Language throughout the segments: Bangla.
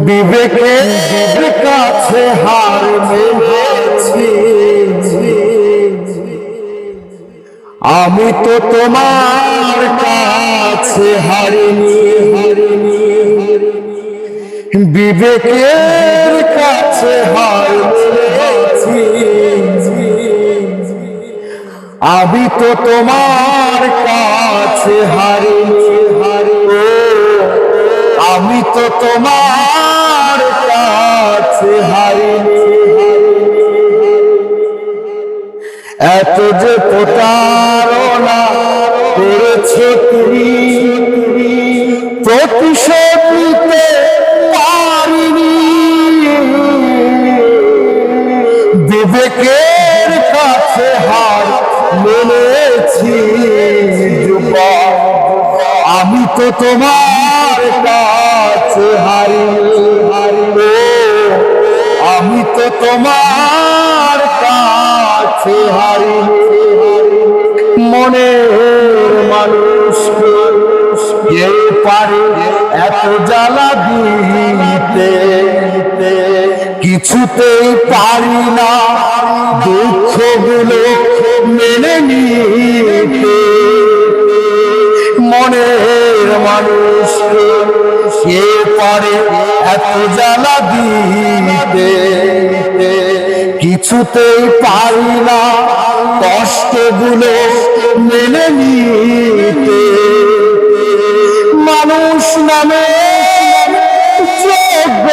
বিবেকের কাছে হার মেনেছি, আমি তো তোমার কাছে হারিনি। বিবেকের কাছে হার মেনেছি, আমি তো তোমার কাছে হারিনি। আমি তো তোমার কাছে হারিনি। এত যে প্রতারণা করেছো তুমি, প্রতিশোধ নিতে পারিনি। বিবেকের কাছে হার মেনেছি, আমি তো তোমার কাছে হারিনি। আমি তো তোমার কাছে হারিনি। মনের মানুষ কে পারে এত জ্বালা দিতে, কিছুতেই পারি না দুঃখগুলো মেনে নিতে। মনের মানুষ কে পারে এত জ্বালা দিতে, কিছুতেই পারি না কষ্টগুলো মেনে নিতে। মানুষ নামে যোগ্য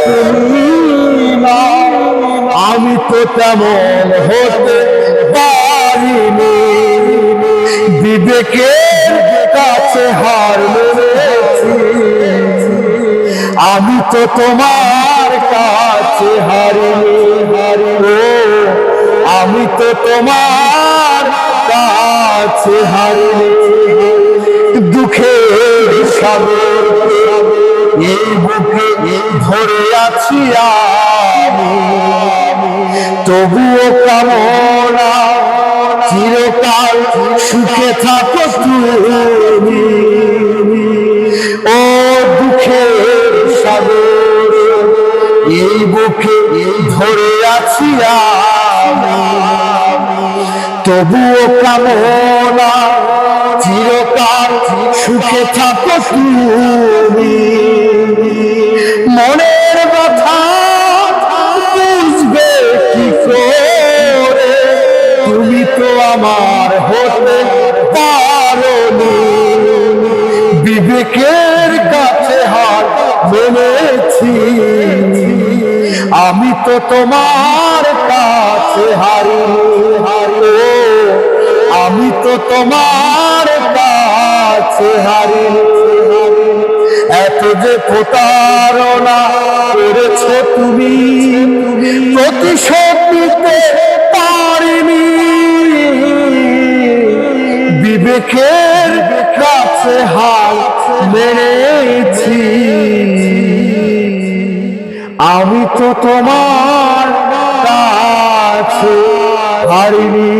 তুমি না, আমি তো তেমন হতে পারিনি। বিবেকের কাছে হার মেনেছি, আমি তো তোমার কাছে হারিনি। আমি তো তোমার কাছে হারিনি। দুঃখের সাগর এই বুকে ধরে আছি আমি, তবুও কামনা চিরকাল সুখে থাকো তুমি। ও দুঃখের সাগর এই বুকে ধরে আছি আমি, তবুও কামনা চিরকাল সুখে থাকো তুমি। মনের কথা বুঝবে কি করে, তুমি তো আমার হতে পারোনি। বিবেকের কাছে হার মেনেছি, আমি তো তোমার কাছে হারিনি। আমি তো তোমার কাছে হারিনি। এত যে প্রতারণা করেছো তুমি, প্রতিশোধ নিতে পারিনি। বিবেকের কাছে হার মেনেছি, আমি তো তোমার কাছে হারিনি।